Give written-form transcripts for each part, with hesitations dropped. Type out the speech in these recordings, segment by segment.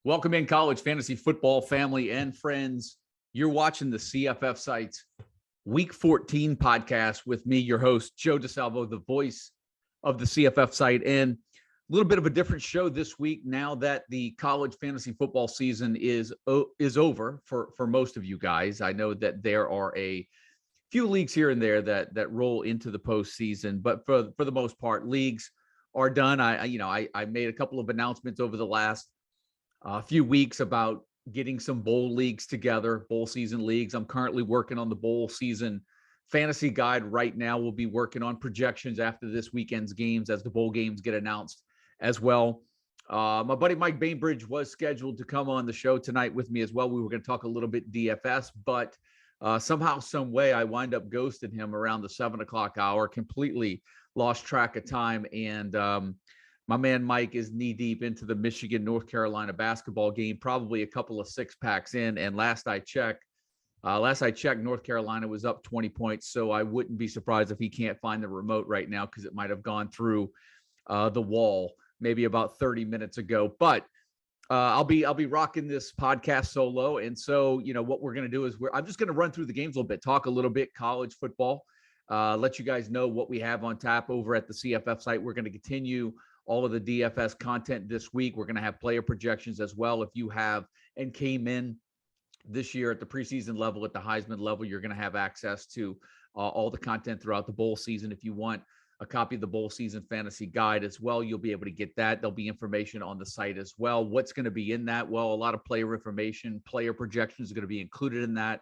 Welcome in, college fantasy football family and friends. You're watching the CFFsite Week 14 podcast with me, your host, Joe DeSalvo, the voice of the CFFsite, and a little bit of a different show this week now that the college fantasy football season is over for most of you guys. I know that there are a few leagues here and there that roll into the postseason, but for the most part, leagues are done. I made a couple of announcements over the last few weeks about getting some bowl leagues together, bowl season leagues. I'm currently working on the bowl season fantasy guide right now. We'll be working on projections after this weekend's games as the bowl games get announced as well. My buddy Mike Bainbridge was scheduled to come on the show tonight with me as well. We were going to talk a little bit DFS, but somehow, some way, I wind up ghosting him around the 7:00 hour, completely lost track of time. And my man Mike is knee deep into the Michigan-North Carolina basketball game, probably a couple of six packs in. And last I checked, North Carolina was up 20 points. So I wouldn't be surprised if he can't find the remote right now because it might have gone through the wall maybe about 30 minutes ago. But I'll be rocking this podcast solo. And so, what we're going to do is I'm just going to run through the games a little bit, talk a little bit college football, let you guys know what we have on tap over at the CFFsite. We're going to continue all of the DFS content this week. We're going to have player projections as well. If you have and came in this year at the preseason level, at the Heisman level, you're going to have access to all the content throughout the bowl season. If you want a copy of the bowl season fantasy guide as well, you'll be able to get that. There'll be information on the site as well. What's going to be in that? Well, a lot of player information, player projections are going to be included in that.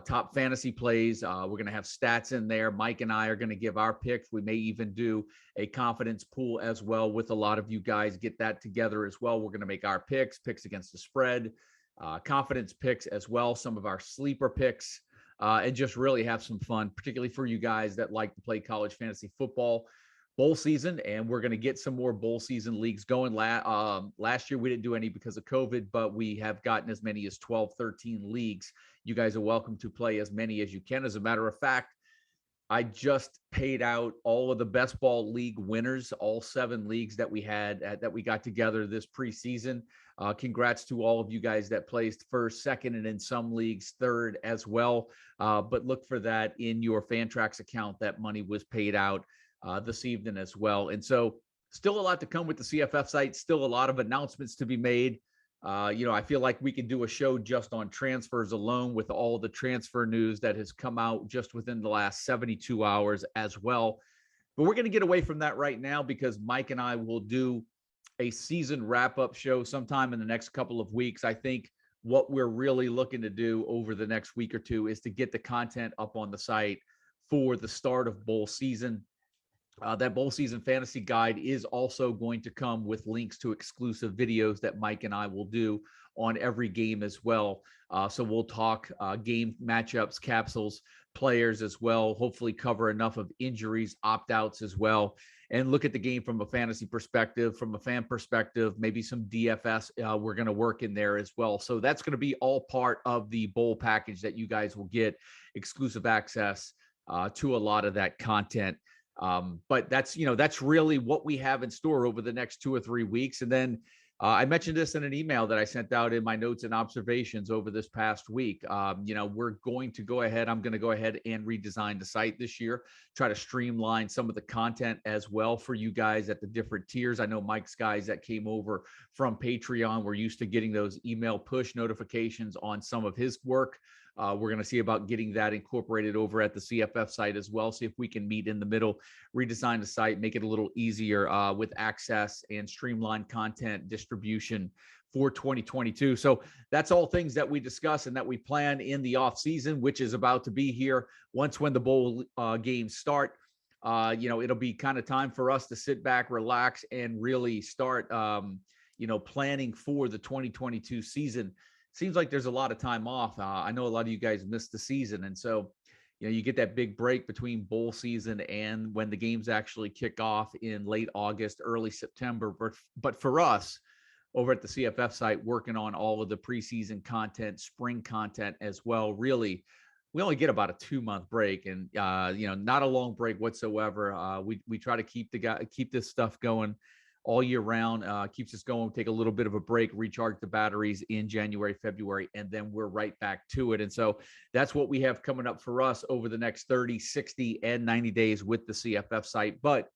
Top fantasy plays. We're going to have stats in there. Mike and I are going to give our picks. We may even do a confidence pool as well with a lot of you guys. Get that together as well. We're going to make our picks against the spread, confidence picks as well, some of our sleeper picks, and just really have some fun, particularly for you guys that like to play college fantasy football. Bowl season, and we're going to get some more bowl season leagues going. Last year we didn't do any because of COVID, but we have gotten as many as 12, 13 leagues. You guys are welcome to play as many as you can. As a matter of fact, I just paid out all of the best ball league winners, all 7 leagues that we had that we got together this preseason. Congrats to all of you guys that placed first, second, and in some leagues third as well. But look for that in your Fantrax account. That money was paid out this evening as well. And so still a lot to come with the CFFsite, still a lot of announcements to be made. I feel like we could do a show just on transfers alone with all the transfer news that has come out just within the last 72 hours as well. But we're going to get away from that right now because Mike and I will do a season wrap-up show sometime in the next couple of weeks. I think what we're really looking to do over the next week or two is to get the content up on the site for the start of bowl season. That bowl season fantasy guide is also going to come with links to exclusive videos that Mike and I will do on every game as well. So we'll talk game matchups, capsules, players as well, hopefully cover enough of injuries, opt-outs as well, and look at the game from a fantasy perspective, from a fan perspective, maybe some DFS we're going to work in there as well. So that's going to be all part of the bowl package that you guys will get exclusive access to a lot of that content. But that's really what we have in store over the next 2 or 3 weeks. And then I mentioned this in an email that I sent out in my notes and observations over this past week. We're going to go ahead. I'm going to go ahead and redesign the site this year, try to streamline some of the content as well for you guys at the different tiers. I know Mike's guys that came over from Patreon were used to getting those email push notifications on some of his work. We're going to see about getting that incorporated over at the CFFsite as well. See if we can meet in the middle, redesign the site, make it a little easier with access and streamlined content distribution for 2022. So that's all things that we discuss and that we plan in the off season, which is about to be here when the bowl games start. It'll be kind of time for us to sit back, relax, and really start, planning for the 2022 season. Seems like there's a lot of time off. I know a lot of you guys missed the season. And so, you get that big break between bowl season and when the games actually kick off in late August, early September. But for us over at the CFFsite, working on all of the preseason content, spring content as well, really, we only get about a 2-month break and, not a long break whatsoever. We try to keep this stuff going all year round, keeps us going, take a little bit of a break, recharge the batteries in January, February, and then we're right back to it. And so that's what we have coming up for us over the next 30, 60, and 90 days with the CFF site. But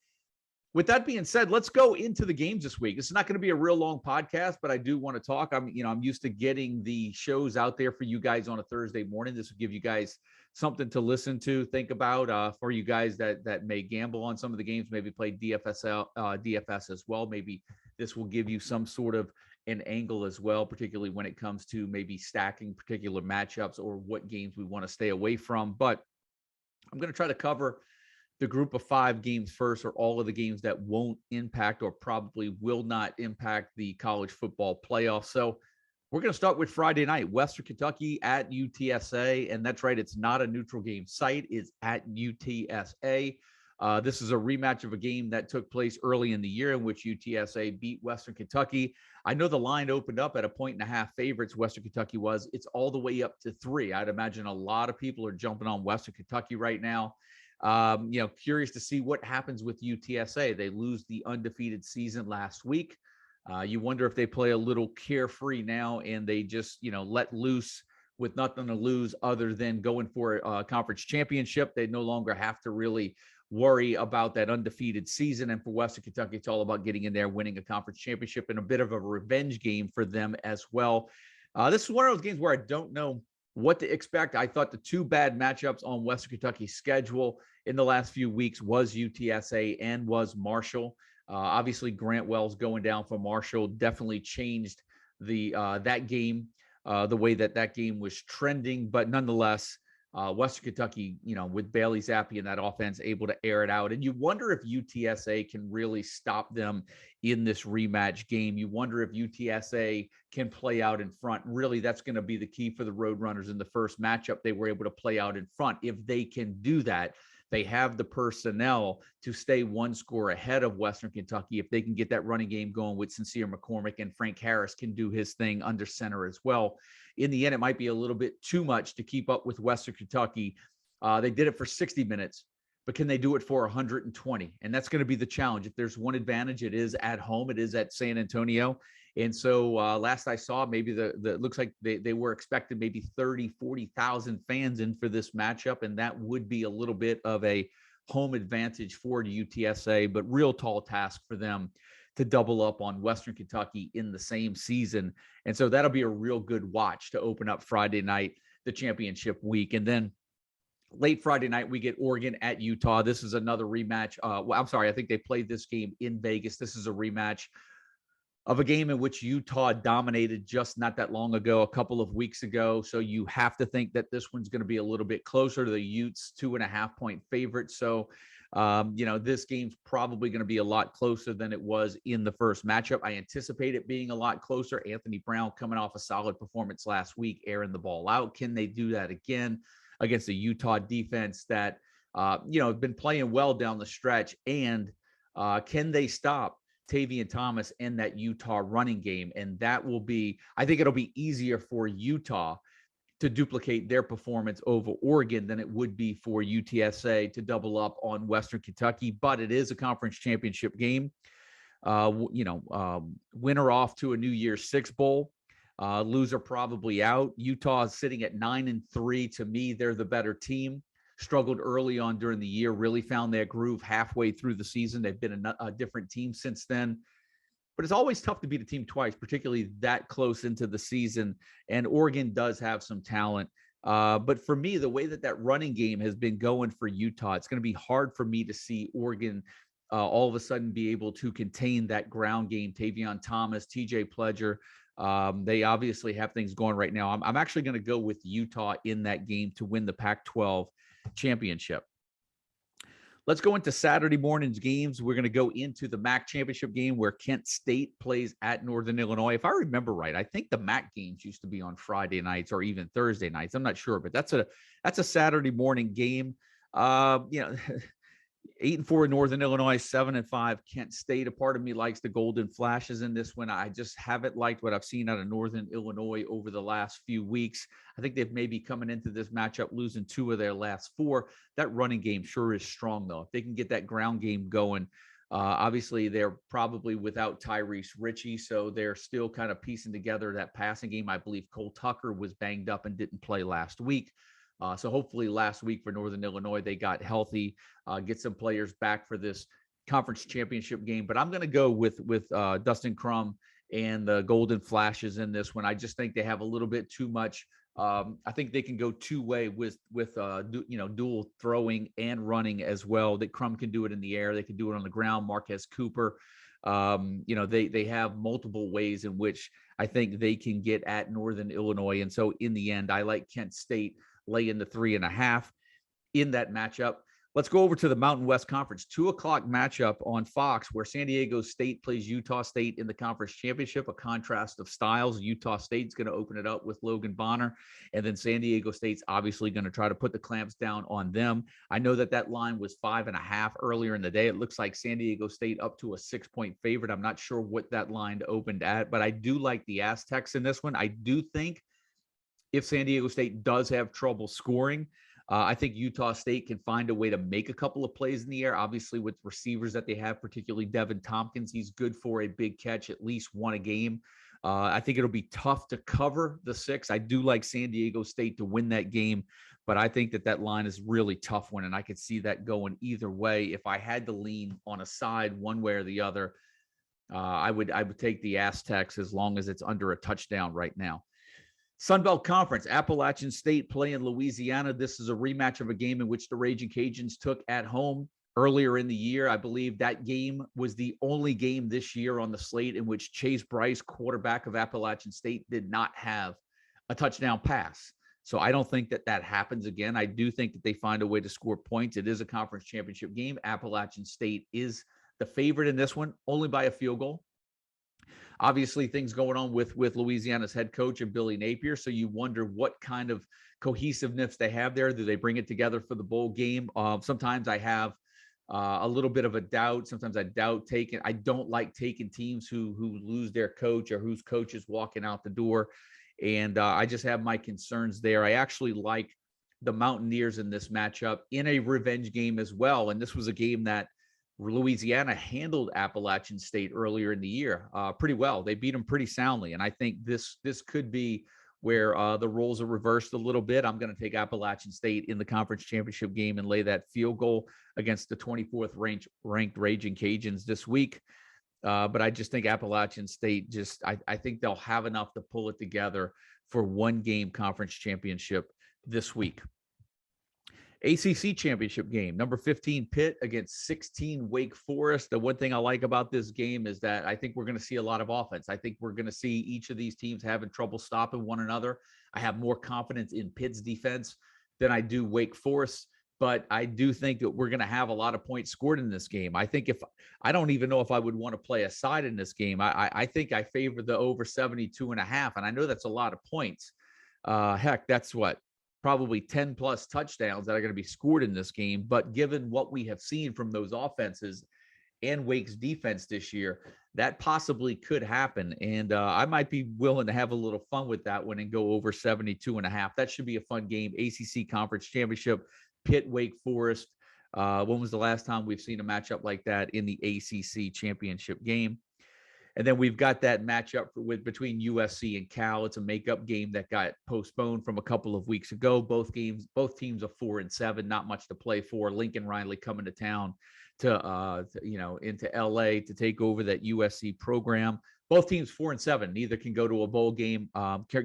with that being said, let's go into the games this week. This is not going to be a real long podcast, but I do want to talk. I'm used to getting the shows out there for you guys on a Thursday morning. This will give you guys something to listen to, think about, for you guys that may gamble on some of the games, maybe play DFS as well. Maybe this will give you some sort of an angle as well, particularly when it comes to maybe stacking particular matchups or what games we want to stay away from. But I'm going to try to cover the group of 5 games first, or all of the games that won't impact or probably will not impact the college football playoffs. So we're going to start with Friday night, Western Kentucky at UTSA. And that's right, it's not a neutral game site, it's at UTSA. This is a rematch of a game that took place early in the year in which UTSA beat Western Kentucky. I know the line opened up at 1.5 favorites, Western Kentucky was. It's all the way up to 3. I'd imagine a lot of people are jumping on Western Kentucky right now. Curious to see what happens with UTSA. They lose the undefeated season last week. You wonder if they play a little carefree now and they just, let loose with nothing to lose other than going for a conference championship. They no longer have to really worry about that undefeated season. And for Western Kentucky, it's all about getting in there, winning a conference championship, and a bit of a revenge game for them as well. This is one of those games where I don't know what to expect. I thought the 2 bad matchups on Western Kentucky's schedule in the last few weeks was UTSA and was Marshall. Obviously, Grant Wells going down for Marshall definitely changed that game, the way that game was trending. But nonetheless, Western Kentucky, with Bailey Zappi and that offense, able to air it out. And you wonder if UTSA can really stop them in this rematch game. You wonder if UTSA can play out in front. Really, that's going to be the key for the Roadrunners in the first matchup. They were able to play out in front. If they can do that, they have the personnel to stay 1 score ahead of Western Kentucky. If they can get that running game going with Sincere McCormick, and Frank Harris can do his thing under center as well. In the end, it might be a little bit too much to keep up with Western Kentucky. They did it for 60 minutes, but can they do it for 120? And that's going to be the challenge. If there's one advantage, it is at home. It is at San Antonio. And so last I saw, maybe it looks like they were expecting maybe 30, 40,000 fans in for this matchup. And that would be a little bit of a home advantage for UTSA, but real tall task for them to double up on Western Kentucky in the same season. And so that'll be a real good watch to open up Friday night, the championship week. And then late Friday night, we get Oregon at Utah. This is another rematch. I think they played this game in Vegas. This is a rematch of a game in which Utah dominated just not that long ago, a couple of weeks ago. So you have to think that this one's going to be a little bit closer to the Utes, 2.5-point favorite. So, this game's probably going to be a lot closer than it was in the first matchup. I anticipate it being a lot closer. Anthony Brown coming off a solid performance last week, airing the ball out. Can they do that again against a Utah defense that, have been playing well down the stretch? And can they stop Tavion Thomas and that Utah running game? And that will be, I think it'll be easier for Utah to duplicate their performance over Oregon than it would be for UTSA to double up on Western Kentucky. But it is a conference championship game. Winner off to a New Year's Six bowl. Loser probably out. Utah is sitting at 9-3. To me, they're the better team. Struggled early on during the year, really found their groove halfway through the season. They've been a different team since then. But it's always tough to beat a team twice, particularly that close into the season. And Oregon does have some talent. But for me, the way that running game has been going for Utah, it's going to be hard for me to see Oregon all of a sudden be able to contain that ground game. Tavion Thomas, TJ Pledger, they obviously have things going right now. I'm actually going to go with Utah in that game to win the Pac-12 championship. Let's go into Saturday morning's games. We're going to go into the MAC championship game where Kent State plays at Northern Illinois. If I remember right, I think the MAC games used to be on Friday nights or even Thursday nights. I'm not sure, but that's a Saturday morning game. 8-4 Northern Illinois, 7-5 Kent State. A part of me likes the Golden Flashes in this one. I just haven't liked what I've seen out of Northern Illinois over the last few weeks. I think they've maybe coming into this matchup losing 2 of their last 4. That running game sure is strong, though. If they can get that ground game going, Obviously, they're probably without Tyrese Ritchie, so they're still kind of piecing together that passing game. I believe Cole Tucker was banged up and didn't play last week. So hopefully last week for Northern Illinois, they got healthy, get some players back for this conference championship game. But I'm going to go with Dustin Crum and the Golden Flashes in this one. I just think they have a little bit too much. I think they can go two-way with dual throwing and running as well. That Crum can do it in the air. They can do it on the ground. Marquez Cooper, they have multiple ways in which I think they can get at Northern Illinois. And so in the end, I like Kent State laying the 3.5 in that matchup. Let's go over to the Mountain West Conference, 2:00 matchup on Fox, where San Diego State plays Utah State in the conference championship, a contrast of styles. Utah State's going to open it up with Logan Bonner, and then San Diego State's obviously going to try to put the clamps down on them. I know that line was 5.5 earlier in the day. It looks like San Diego State up to a 6-point favorite. I'm not sure what that line opened at, but I do like the Aztecs in this one. I do think if San Diego State does have trouble scoring, I think Utah State can find a way to make a couple of plays in the air. Obviously, with receivers that they have, particularly Devin Tompkins, he's good for a big catch, at least one a game. I think it'll be tough to cover the 6. I do like San Diego State to win that game, but I think that line is really tough one, and I could see that going either way. If I had to lean on a side one way or the other, I would take the Aztecs as long as it's under a touchdown right now. Sunbelt Conference, Appalachian State playing Louisiana. This is a rematch of a game in which the Raging Cajuns took at home earlier in the year. I believe that game was the only game this year on the slate in which Chase Bryce, quarterback of Appalachian State, did not have a touchdown pass. So I don't think that happens again. I do think that they find a way to score points. It is a conference championship game. Appalachian State is the favorite in this one, only by a field goal. Obviously, things going on with Louisiana's head coach and Billy Napier. So you wonder what kind of cohesiveness they have there. Do they bring it together for the bowl game? Sometimes I have a little bit of a doubt. Sometimes I doubt taking. I don't like taking teams who lose their coach or whose coach is walking out the door. And I just have my concerns there. I actually like the Mountaineers in this matchup in a revenge game as well. And this was a game that Louisiana handled Appalachian State earlier in the year pretty well. They beat them pretty soundly. And I think this could be where the roles are reversed a little bit. I'm going to take Appalachian State in the conference championship game and lay that field goal against the 24th ranked Raging Cajuns this week. But I just think Appalachian State I think they'll have enough to pull it together for one game conference championship this week. ACC championship game, number 15 Pitt against 16 Wake Forest. The one thing I like about this game is that I think we're going to see a lot of offense. I think we're going to see each of these teams having trouble stopping one another. I have more confidence in Pitt's defense than I do Wake Forest, but I do think that we're going to have a lot of points scored in this game. I think I don't even know if I would want to play a side in this game. I think I favor the over 72.5, and I know that's a lot of points. Heck, that's what? Probably 10 plus touchdowns that are going to be scored in this game. But given what we have seen from those offenses and Wake's defense this year, that possibly could happen. And I might be willing to have a little fun with that one and go over 72.5. That should be a fun game. ACC Conference Championship, Pitt, Wake Forest. When was the last time we've seen a matchup like that in the ACC championship game? And then we've got that matchup between USC and Cal. It's a makeup game that got postponed from a couple of weeks ago. Both teams are 4-7, not much to play for. Lincoln Riley coming to town into LA to take over that USC program. Both teams 4-7. Neither can go to a bowl game.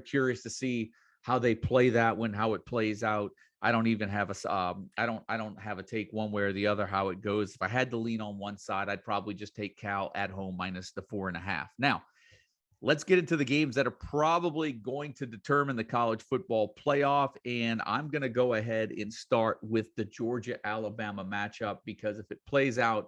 Curious to see how they play that one, how it plays out. I don't even have I don't have a take one way or the other how it goes. If I had to lean on one side, I'd probably just take Cal at home minus the 4.5. Now, let's get into the games that are probably going to determine the college football playoff. And I'm going to go ahead and start with the Georgia-Alabama matchup, because if it plays out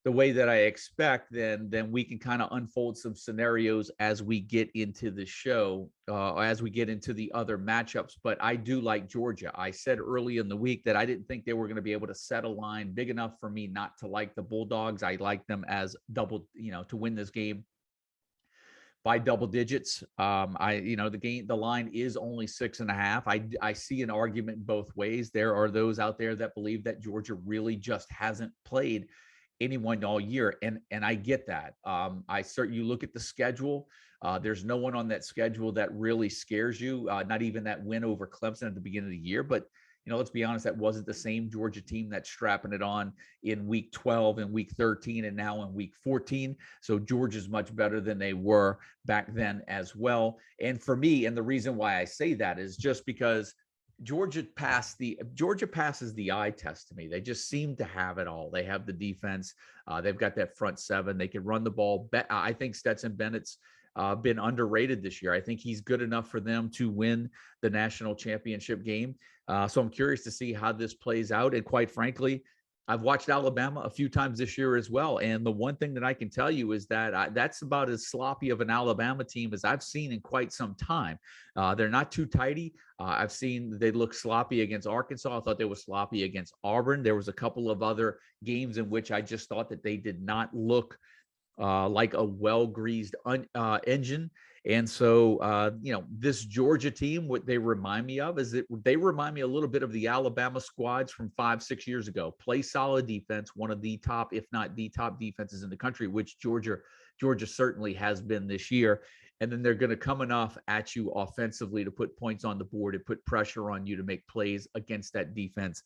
the way that I expect, then we can kind of unfold some scenarios as we get into the show, as we get into the other matchups. But I do like Georgia. I said early in the week that I didn't think they were going to be able to set a line big enough for me not to like the Bulldogs. I like them as to win this game by double digits. The line is only 6.5. I see an argument both ways. There are those out there that believe that Georgia really just hasn't played anyone all year. And I get that. You look at the schedule. There's no one on that schedule that really scares you. Not even that win over Clemson at the beginning of the year. But, let's be honest, that wasn't the same Georgia team that's strapping it on in week 12 and week 13 and now in week 14. So Georgia's much better than they were back then as well. And for me, and the reason why I say that is just because Georgia passes the eye test to me. They just seem to have it all. They have the defense. They've got that front seven. They can run the ball. I think Stetson Bennett's been underrated this year. I think he's good enough for them to win the national championship game. So I'm curious to see how this plays out. And quite frankly, I've watched Alabama a few times this year as well. And the one thing that I can tell you is that that's about as sloppy of an Alabama team as I've seen in quite some time. They're not too tidy. I've seen they look sloppy against Arkansas. I thought they were sloppy against Auburn. There was a couple of other games in which I just thought that they did not look like a well-greased engine. And so, this Georgia team, what they remind me of is that they remind me a little bit of the Alabama squads from 5-6 years ago. Play solid defense, one of the top, if not the top defenses in the country, which Georgia certainly has been this year. And then they're going to come enough at you offensively to put points on the board and put pressure on you to make plays against that defense.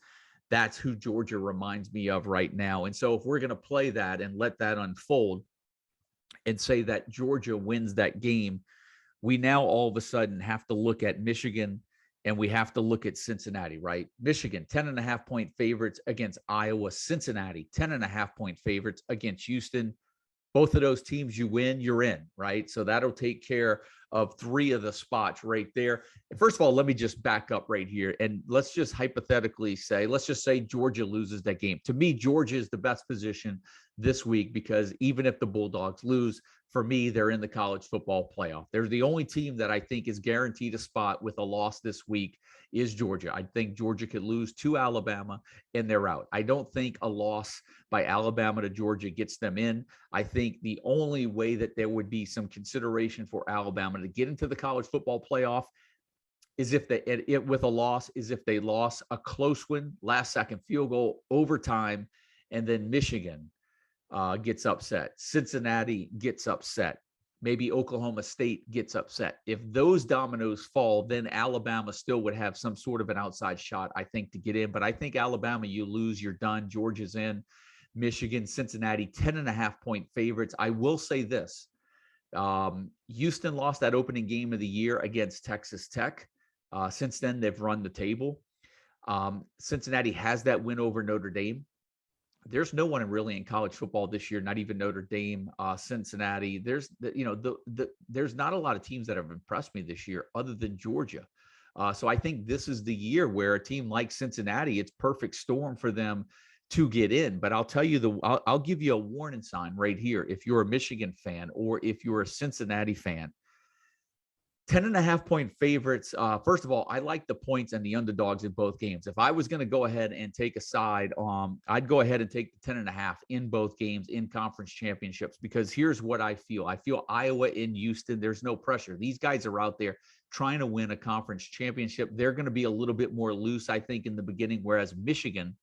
That's who Georgia reminds me of right now. And so if we're going to play that and let that unfold and say that Georgia wins that game, we now all of a sudden have to look at Michigan and we have to look at Cincinnati, right? Michigan, 10.5-point favorites against Iowa. Cincinnati, 10.5-point favorites against Houston. Both of those teams, you win, you're in, right? So that'll take care of 3 of the spots right there. And first of all, let me just back up right here. And let's just hypothetically say, Georgia loses that game. To me, Georgia is the best position this week because even if the Bulldogs lose, for me, they're in the college football playoff. They're the only team that I think is guaranteed a spot with a loss this week is Georgia. I think Georgia could lose to Alabama and they're out. I don't think a loss by Alabama to Georgia gets them in. I think the only way that there would be some consideration for Alabama to get into the college football playoff is if with a loss is if they lost a close one, last second field goal, overtime, and then Michigan gets upset. Cincinnati gets upset. Maybe Oklahoma State gets upset. If those dominoes fall, then Alabama still would have some sort of an outside shot, I think, to get in. But I think Alabama, you lose, you're done. Georgia's in. Michigan, Cincinnati, 10.5-point favorites. I will say this. Houston lost that opening game of the year against Texas Tech. Since then, they've run the table. Cincinnati has that win over Notre Dame. There's no one really in college football this year, not even Notre Dame, Cincinnati. There's not a lot of teams that have impressed me this year other than Georgia. So I think this is the year where a team like Cincinnati, it's perfect storm for them to get in. But I'll tell you, I'll give you a warning sign right here. If you're a Michigan fan or if you're a Cincinnati fan, 10.5-point favorites. First of all, I like the points and the underdogs in both games. If I was going to go ahead and take a side, I'd go ahead and take the 10.5 in both games in conference championships, because here's what I feel. I feel Iowa in Houston, there's no pressure. These guys are out there trying to win a conference championship. They're going to be a little bit more loose, I think, in the beginning, whereas Michigan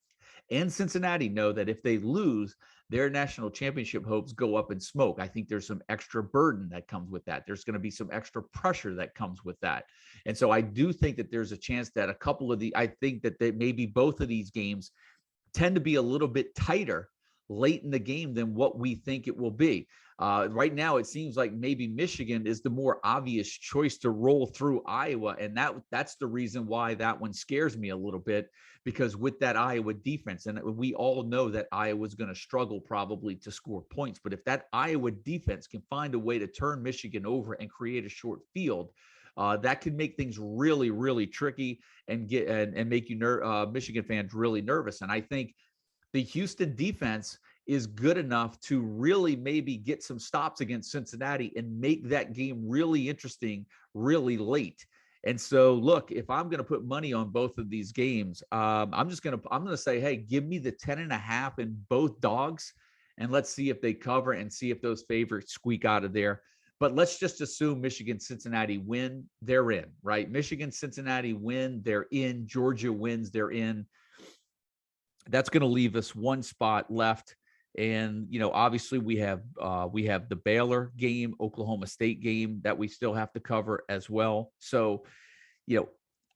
and Cincinnati know that if they lose, their national championship hopes go up in smoke. I think there's some extra burden that comes with that. There's going to be some extra pressure that comes with that. And so I do think that there's a chance that I think that maybe both of these games tend to be a little bit tighter late in the game than what we think it will be. Right now, it seems like maybe Michigan is the more obvious choice to roll through Iowa. And that's the reason why that one scares me a little bit, because with that Iowa defense, and we all know that Iowa's going to struggle probably to score points. But if that Iowa defense can find a way to turn Michigan over and create a short field, that could make things really, really tricky and make you Michigan fans really nervous. And I think the Houston defense is good enough to really maybe get some stops against Cincinnati and make that game really interesting, really late. And so, look, if I'm going to put money on both of these games, I'm going to say, hey, give me the 10.5 in both dogs, and let's see if they cover and see if those favorites squeak out of there. But let's just assume Michigan, Cincinnati win, they're in, right? Michigan, Cincinnati win, they're in. Georgia wins, they're in. That's going to leave us one spot left. And, obviously we have the Baylor game, Oklahoma State game that we still have to cover as well. So,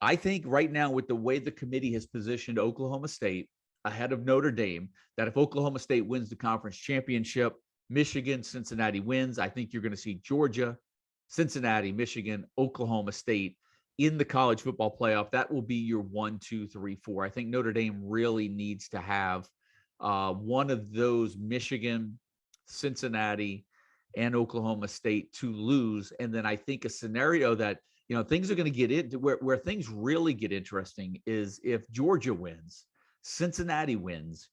I think right now with the way the committee has positioned Oklahoma State ahead of Notre Dame, that if Oklahoma State wins the conference championship, Michigan, Cincinnati wins, I think you're going to see Georgia, Cincinnati, Michigan, Oklahoma State in the college football playoff. That will be your 1, 2, 3, 4. I think Notre Dame really needs to have one of those, Michigan, Cincinnati, and Oklahoma State, to lose. And then I think a scenario that, things are going to get into where things really get interesting is if Georgia wins, Cincinnati wins,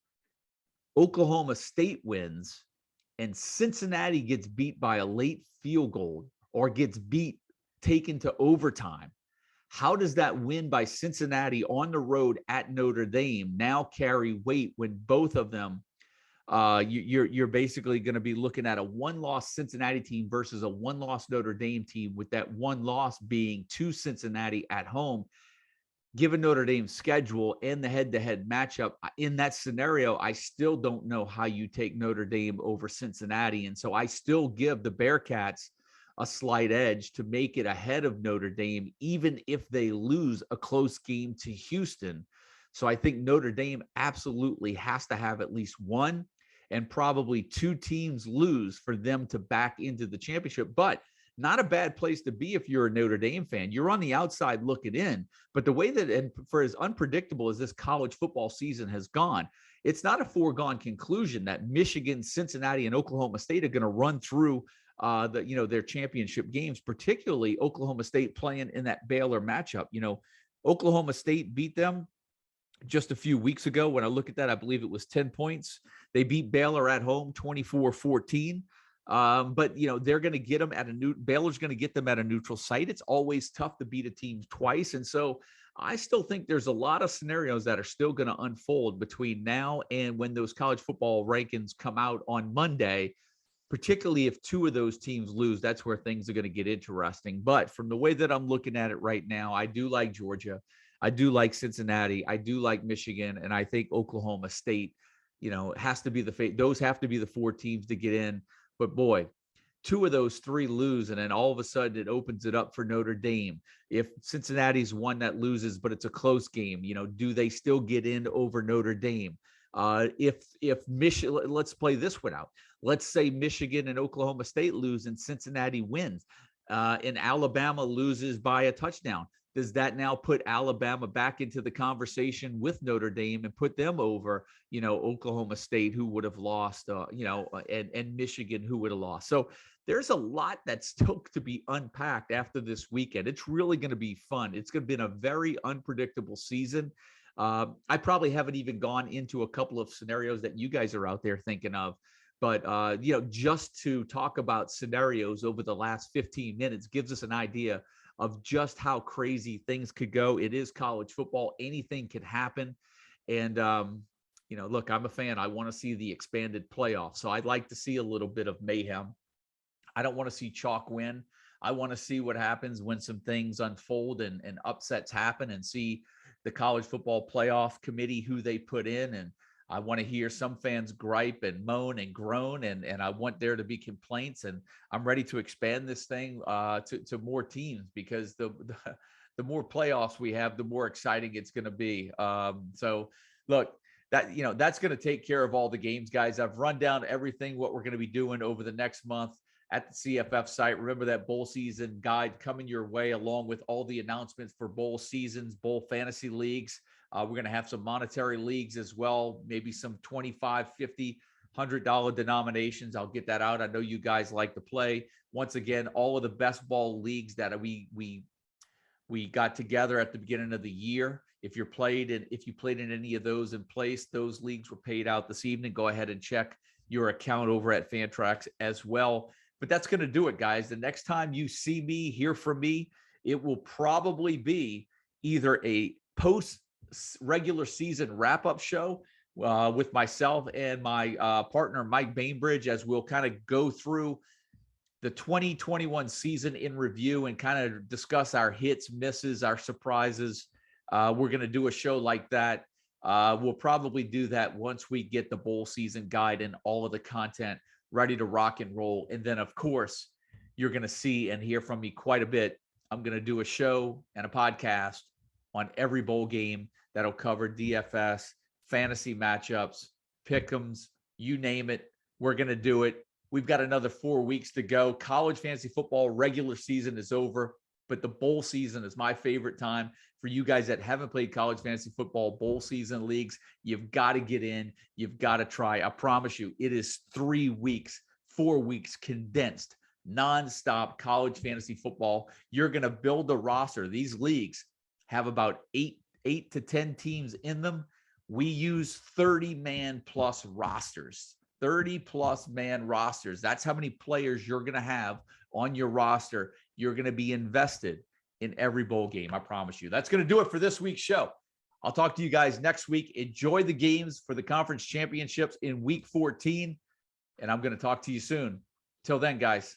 Oklahoma State wins, and Cincinnati gets beat by a late field goal or gets taken to overtime. How does that win by Cincinnati on the road at Notre Dame now carry weight when both of them, you're basically going to be looking at a one-loss Cincinnati team versus a one-loss Notre Dame team, with that one loss being to Cincinnati at home. Given Notre Dame's schedule and the head-to-head matchup, in that scenario, I still don't know how you take Notre Dame over Cincinnati. And so I still give the Bearcats a slight edge to make it ahead of Notre Dame, even if they lose a close game to Houston. So I think Notre Dame absolutely has to have at least one and probably two teams lose for them to back into the championship. But not a bad place to be if you're a Notre Dame fan. You're on the outside looking in, but the way that, and for as unpredictable as this college football season has gone, it's not a foregone conclusion that Michigan, Cincinnati, and Oklahoma State are going to run through their championship games, particularly Oklahoma State playing in that Baylor matchup. Oklahoma State beat them just a few weeks ago. When I look at that, I believe it was 10 points. They beat Baylor at home 24-14. But they're going to get them Baylor's going to get them at a neutral site. It's always tough to beat a team twice. And so I still think there's a lot of scenarios that are still going to unfold between now and when those college football rankings come out on Monday, particularly if two of those teams lose. That's where things are going to get interesting. But from the way that I'm looking at it right now, I do like Georgia. I do like Cincinnati. I do like Michigan. And I think Oklahoma State, has to be those have to be the four teams to get in. But boy, two of those three lose, and then all of a sudden it opens it up for Notre Dame. If Cincinnati's one that loses, but it's a close game, do they still get in over Notre Dame? If Michigan, let's play this one out. Let's say Michigan and Oklahoma State lose and Cincinnati wins, and Alabama loses by a touchdown. Does that now put Alabama back into the conversation with Notre Dame and put them over, Oklahoma State, who would have lost, and Michigan, who would have lost? So there's a lot that's still to be unpacked after this weekend. It's really going to be fun. It's going to be a very unpredictable season. I probably haven't even gone into a couple of scenarios that you guys are out there thinking of. But, just to talk about scenarios over the last 15 minutes gives us an idea of just how crazy things could go. It is college football. Anything can happen. And, look, I'm a fan. I want to see the expanded playoffs. So I'd like to see a little bit of mayhem. I don't want to see chalk win. I want to see what happens when some things unfold and upsets happen, and see the college football playoff committee, who they put in. And I want to hear some fans gripe and moan and groan, and I want there to be complaints. And I'm ready to expand this thing to more teams, because the more playoffs we have, the more exciting it's going to be. So look, that's going to take care of all the games, guys. I've run down everything, what we're going to be doing over the next month at the CFF site. Remember that bowl season guide coming your way, along with all the announcements for bowl seasons, bowl fantasy leagues. We're going to have some monetary leagues as well, maybe some $25, $50, $100 denominations. I'll get that out. I know you guys like to play. Once again, all of the best ball leagues that we got together at the beginning of the year. If you played in any of those in place, those leagues were paid out this evening. Go ahead and check your account over at Fantrax as well. But that's going to do it, guys. The next time you see me, hear from me, it will probably be either a post regular season wrap-up show with myself and my partner Mike Bainbridge, as we'll kind of go through the 2021 season in review and kind of discuss our hits, misses, our surprises. We're going to do a show like that We'll probably do that once we get the bowl season guide and all of the content ready to rock and roll. And then, of course, you're going to see and hear from me quite a bit. I'm going to do a show and a podcast on every bowl game that'll cover DFS, fantasy matchups, pick'ems, you name it. We're going to do it. We've got another 4 weeks to go. College fantasy football regular season is over, but the bowl season is my favorite time. For you guys that haven't played college fantasy football bowl season leagues, you've got to get in. You've got to try. I promise you, it is 3 weeks, 4 weeks condensed, nonstop college fantasy football. You're going to build a roster. These leagues have about eight to 10 teams in them. We use 30-man plus rosters. 30-plus man rosters. That's how many players you're going to have on your roster. You're going to be invested in every bowl game. I promise you. That's going to do it for this week's show. I'll talk to you guys next week. Enjoy the games for the conference championships in week 14. And I'm going to talk to you soon. Till then, guys.